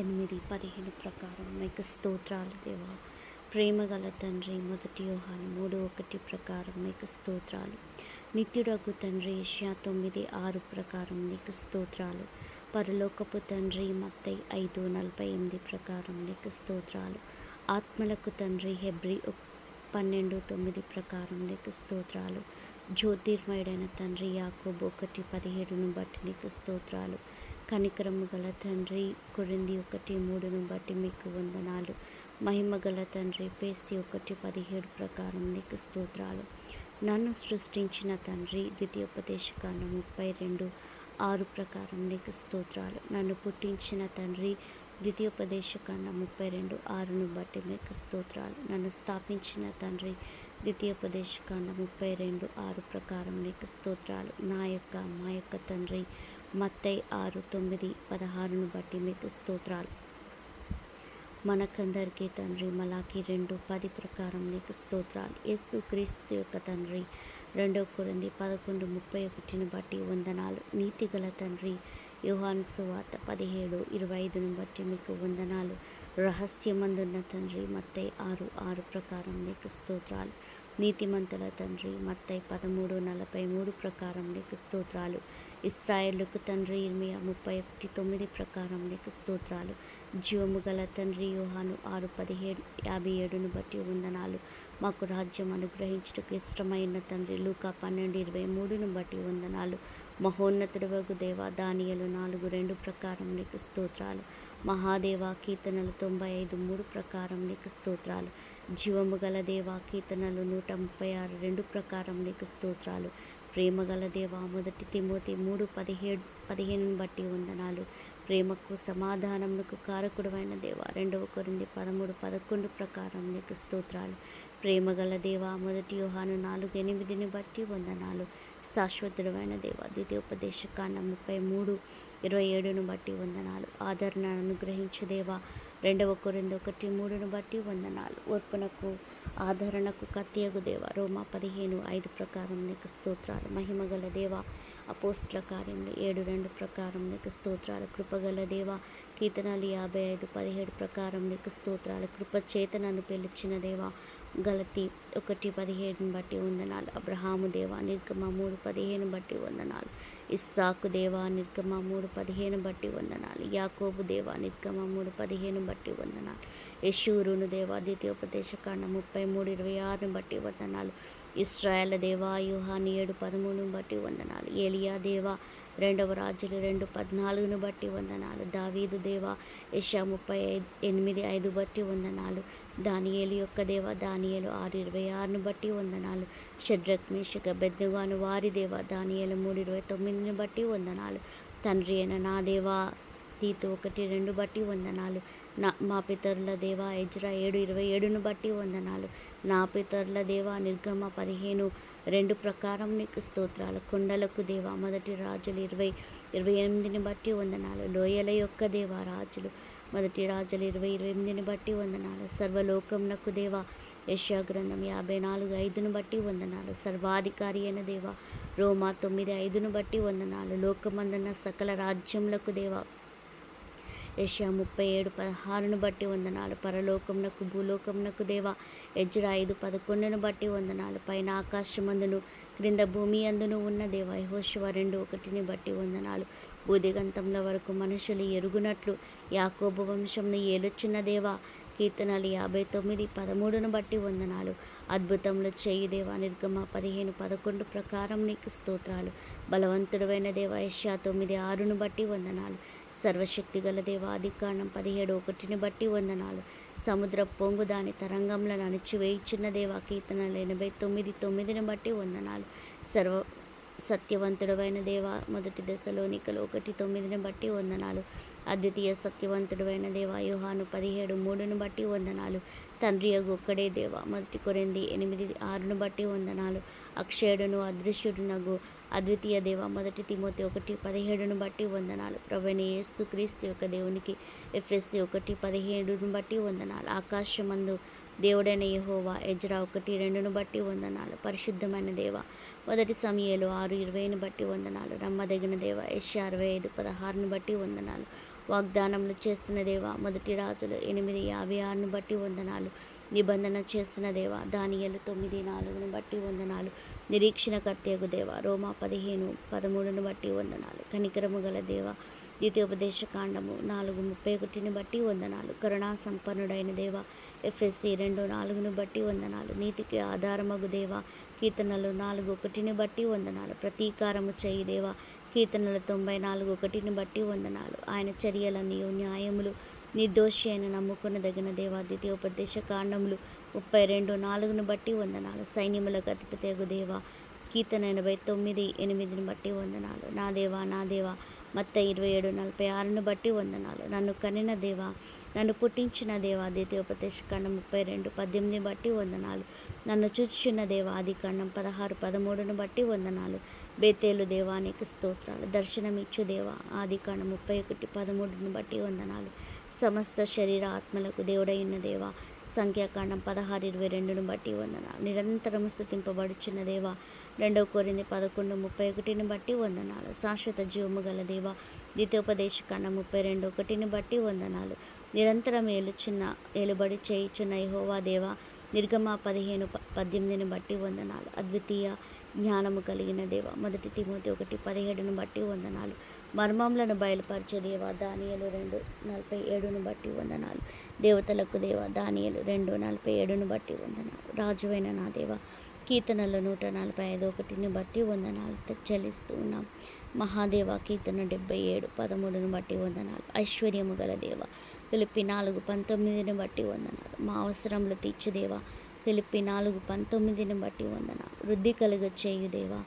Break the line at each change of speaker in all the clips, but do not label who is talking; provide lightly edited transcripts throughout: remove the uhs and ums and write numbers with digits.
8:15 ప్రకారం మీకు స్తోత్రాలు దేవా. ప్రేమగల తండ్రి, 1 యోహాను 3:1 ప్రకారం మీకు స్తోత్రాలు. నిత్యుడగు తండ్రి, యెషయా 9:6 ప్రకారం నీకు స్తోత్రాలు. పరలోకపు తండ్రి, మత్తయి 5:48 ప్రకారం నీకు స్తోత్రాలు. ఆత్మలకు తండ్రి, హెబ్రీ 12:9 ప్రకారం నీకు స్తోత్రాలు. జ్యోతిర్మయుడైన తండ్రి, యాకోబు 1:17 బట్టి నీకు స్తోత్రాలు. కనికరము గల తండ్రి, కొరింథీ 1:3 బట్టి మీకు వందనాలు. మహిమ గల తండ్రి, ఎఫెసీ 1:17 ప్రకారం నీకు స్తోత్రాలు. నన్ను సృష్టించిన తండ్రి, ద్వితీయోపదేశకాండం 32:6 ప్రకారం నీకు స్తోత్రాలు. నన్ను పుట్టించిన తండ్రి, ద్వితీయోపదేశకాండం 32:6 బట్టి మీకు స్తోత్రాలు. నన్ను స్థాపించిన తండ్రి, ద్వితీయోపదేశకాండం 32:6 ప్రకారం నీకు స్తోత్రాలు. మా యొక్క తండ్రి, మత్తయి 6:9-16 బట్టి మీకు స్తోత్రాలు. మనకందరికీ తండ్రి, మలాకి 2:10 ప్రకారం నీకు స్తోత్రాలు. యేసు క్రీస్తు యొక్క తండ్రి, 2 కొరింథీ 11:31 బట్టి వందనాలు. నీతిగల తండ్రి, యోహాను సువార్త 17:25 బట్టి మీకు వందనాలు. రహస్యమందున్న తండ్రి, మత్తయి 6:6 ప్రకారం నీకు స్తోత్రాలు. నీతిమంతుల తండ్రి, మత్తయి 13:43 ప్రకారం నీకు స్తోత్రాలు. ఇశ్రాయేలుకు తండ్రి, ఇర్మియా 31:9 ప్రకారం నీకు స్తోత్రాలు. జీవము గల తండ్రి, యోహాను 6:57 బట్టి వందనాలు. మాకు రాజ్యం అనుగ్రహించుటకు ఇష్టమైన తండ్రి, లూకా 12:23 బట్టి వందనాలు. మహోన్నతుడవగు దేవా, దానియేలు 4:2 ప్రకారం నీకు స్తోత్రాలు. మహాదేవ, కీర్తనలు 95:3 ప్రకారం నీకు స్తోత్రాలు. జీవము గల దేవా, కీర్తనలు 136:2 ప్రకారం నీకు స్తోత్రాలు. ప్రేమగల దేవా, 1 తిమోతి 3:15 బట్టి వందనాలు. ప్రేమకు సమాధానమునకు కారకుడవైన దేవా, 2 కొరింథీ 13:11 ప్రకారం నీకు స్తోత్రాలు. ప్రేమగల దేవా, 1 యోహాను 4:8 బట్టి వందనాలు. శాశ్వతుడమైన దేవా, ద్వితీయోపదేశకాండం 33:27 బట్టి వందనాలు. ఆదరణను అనుగ్రహించు దేవా, 2 కొరింథీ 1:3 బట్టి వందనాలు. ఓర్పునకు ఆదరణకు కత్తియగు దేవా, రోమా 15:5 ప్రకారం నీకు స్తోత్రాలు. మహిమగల దేవా, అపోస్తల కార్యములు 7:2 ప్రకారం నీకు స్తోత్రాలు. కృపగల దేవా, కీర్తనలు 55:17 ప్రకారం నీకు స్తోత్రాలు. కృపచేత నన్ను పిలిచిన దేవా, గలతీ 1:17 బట్టి వందనాలు. అబ్రహాము దేవా, నిర్గమ 3:15 బట్టి వందనాలు. ఇస్సాకు దేవా, నిర్గమ 3:15 బట్టి వందనాలు. యాకోబు దేవా, నిర్గమ 3:15 బట్టి వందనాలు. యెషూరును దేవా, ద్వితీయోపదేశకాండం 33:26 బట్టి వందనాలు. ఇశ్రాయేలు దేవా, యోహాను 7:13 బట్టి వందనాలు. ఏలియా దేవా, 2 రాజులు 2:14 బట్టి వందనాలు. దావీదు దేవా, యెషయా 38:5 బట్టి వందనాలు. దానియేలు యొక్క దేవా, దానియేలు 6:26 బట్టి వందనాలు. షడ్రక్, మేషక్, అబేద్నెగో అను వారి దేవా, దానియేలు 3:29 బట్టి వందనాలు. తండ్రి అయిన నా దేవా, తీతు 1:2 బట్టి వందనాలు. మా పితరుల దేవా, ఎజ్రా 7:27 బట్టి వందనాలు. నా పితరుల దేవా, నిర్గమ 15:2 ప్రకారం నీకు స్తోత్రాలు. కొండలకు దేవా, 1 రాజులు 20:28 బట్టి వందనాలు. లోయల యొక్క దేవా, రాజులు 1 రాజులు 20:28 బట్టి వందనాలు. సర్వలోకమునకు దేవా, యెషయా గ్రంథం 54:5 బట్టి వందనాలు. సర్వాధికారి అయిన దేవా, రోమా 9:5 బట్టి వందనాలు. లోకమందున్న సకల రాజ్యములకు దేవా, యెషయా 37:16 బట్టి వందనాలు. పరలోకమునకు భూలోకమునకు దేవా, ఎజ్రా 5:11 బట్టి వందనాలు. పైన ఆకాశమందును క్రింద భూమి అందును ఉన్న దేవా, యెహోషువ 2:1 బట్టి వందనాలు. భూదిగంతముల వరకు మనుషులు ఎరుగునట్లు యాకోబు వంశంను ఏలుచున్న దేవా, కీర్తనలు 59:13 బట్టి వందనాలు. అద్భుతములు చేయు దేవా, నిర్గమ 15:11 ప్రకారం నీకు స్తోత్రాలు. బలవంతుడైన దేవా, యెషయా 9:6 బట్టి వందనాలు. సర్వశక్తి గల దేవా, ఆదికాండం 17:1 బట్టి వందనాలు. సముద్ర పొంగు దాని తరంగంలను అణిచివేయుచున్న దేవా, కీర్తనలు 89:9 బట్టి వందనాలు. సత్యవంతుడైన దేవా, 1 దెస్సలోనికలు 1:9 బట్టి వందనాలు. అద్వితీయ సత్యవంతుడైన దేవా, యోహాను 17:3 బట్టి వందనాలు. తండ్రి యగు ఒక్కడే దేవా, 1 కొరింథీ 8:6 బట్టి వందనాలు. అక్షయుడును అదృశ్యుడునగు అద్వితీయ దేవ, 1 తిమోతి 1:17 బట్టి వందనాలు. ప్రభువైన యేసు క్రీస్తు యొక్క దేవునికి ఎఫెసీ 1:17 బట్టి వందనాలు. ఆకాశమందు దేవుడైన యెహోవా, ఎజ్రా 1:2 బట్టి వందనాలు. పరిశుద్ధమైన దేవ, 1 సమూయేలు 6:20 బట్టి వందనాలు. నమ్మదగిన దేవ, యెషయా 65:16 బట్టి వందనాలు. వాగ్దానములు చేస్తున్న దేవా, మొదటి రాజులు 8:56 బట్టి వందనాలు. నిబంధన చేస్తున్న దేవా, దానియేలు 9:4 బట్టి వందనాలు. నిరీక్షణకర్తయగు దేవా, రోమా 15:13 బట్టి వందనాలు. కనికరము గల దేవా, ద్వితీయోపదేశ కాండము 4:31 బట్టి వందనాలు. కరుణా సంపన్నుడైన దేవా, ఎఫ్ఎస్సి 2:4 బట్టి వందనాలు. నీతికి ఆధారమగు దేవా, కీర్తనలు 4:1 బట్టి వందనాలు. ప్రతీకారము చేయి దేవా, కీర్తనలు 94:1 బట్టి వందనాలు. ఆయన చర్యలన్నీ న్యాయములు, నిర్దోషి అయిన నమ్ముకొనదగిన దేవా, ద్వితీయోపదేశ కాండములు 32:4 బట్టి వందనాలు. సైన్యములకు అధిపతియగు దేవా, కీర్తన 89:8 బట్టి వందనాలు. నా దేవా, నా దేవా, మత్తయి 27:46 బట్టి వందనాలు. నన్ను కనిన దేవా, నన్ను పుట్టించిన దేవా, ద్వితీయోపదేశ కాండం 32:18 బట్టి వందనాలు. నన్ను చూచుచున్న దేవా, ఆదికాండం 16:13 బట్టి వందనాలు. బేతేలు దేవా, నీకు స్తోత్రాలు. దర్శనమిచ్చు దేవా, ఆదికాండం 31:13 బట్టి వందనాలు. సమస్త శరీర ఆత్మలకు దేవుడైన దేవా, సంఖ్యాకాండం 16:22 బట్టి వందనాలు. నిరంతరము స్తుతింపబడుచున్న దేవా, 2 కొరింథీ 11:31 బట్టి వందనాలు. శాశ్వత జీవము గల దేవా, ద్వితీయోపదేశ కాండం 32:1 బట్టి వందనాలు. నిరంతరం ఏలుబడి చేయుచున్న యెహోవా దేవా, నిర్గమ 15:18 బట్టి వందనాలు. అద్వితీయ జ్ఞానము కలిగిన దేవా, మొదటి తిమోతి 1:17 బట్టి వందనాలు. మర్మములను బయలుపరచే దేవా, దానియేలు 2:47 బట్టి వందనాలు. దేవతలకు దేవా, దానియేలు 2:47 బట్టి వందనాలు. రాజువైన నా దేవా, కీర్తనలు 145:1 బట్టి వందనాలు చెల్లిస్తూ ఉన్నాం. మహాదేవ, కీర్తన 77:13 బట్టి వందనాలు. ఐశ్వర్యము గల దేవ, ఫిలిప్పి 4:19 బట్టి వందనాలు. మా అవసరములు తీర్చు దేవా, ఫిలిప్పి 4:19 బట్టి వందనాలు. వృద్ధి కలుగ చేయు దేవా,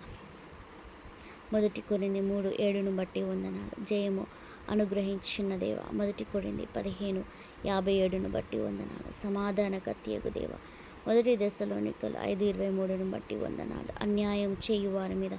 మొదటి కొరింథీ 3:7 బట్టి వందనాలు. జయము అనుగ్రహించిన దేవా, మొదటి కొరింథీ 15:57 బట్టి వందనాలు. సమాధాన కత్తియగు దేవ, మొదటి దశలోనికలు 5:23 బట్టి వందనాలు. అన్యాయం చేయు వారి మీద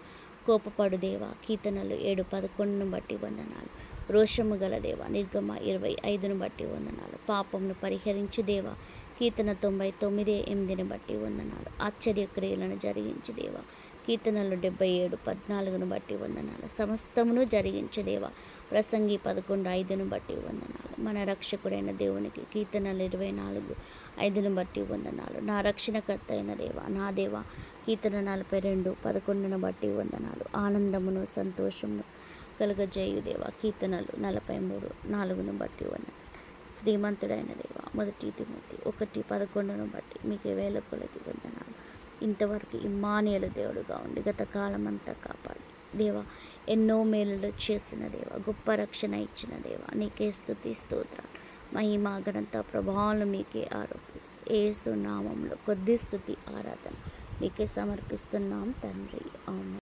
కోపపడు దేవా, కీర్తనలు 7:11 బట్టి వందనాలు. రోషము గల దేవ, నిర్గమ 25 బట్టి వందనాలు. పాపమును పరిహరించు దేవా, కీర్తన 99:8 బట్టి వందనాలు. ఆశ్చర్యక్రియలను జరిగించు దేవా, కీర్తనలు 77:14 బట్టి వందనాలు. సమస్తమును జరిగించు దేవా, ప్రసంగి 11:5 బట్టి వందనాలు. మన రక్షకుడైన దేవునికి కీర్తనలు 24:5 బట్టి వందనాలు. నా రక్షణకర్త అయిన దేవా, నా దేవా, కీర్తన 42:11 బట్టి వందనాలు. ఆనందమును సంతోషమును కలుగజేయు దేవా, కీర్తనలు 43:4 బట్టి వందనాలు. శ్రీమంతుడైన దేవ, మొదటి తిమోతి 1:11 బట్టి మీకు వేల కొలది వందనాలు. ఇంతవరకు ఇమ్మానుయేలు దేవుడుగా ఉండి గత కాలమంతా కాపాడి దేవా, ఎన్నో మేలులు చేసిన దేవ, గొప్ప రక్షణ ఇచ్చిన దేవ, నీకే స్తుతి స్తోత్రాలు. మహిమ ఘనత ప్రభావాలను మీకే ఆరోపిస్తూ యేసు నామంలో కొద్ది స్తుతి ఆరాధన మీకే సమర్పిస్తున్నాం తండ్రి. ఆమేన్.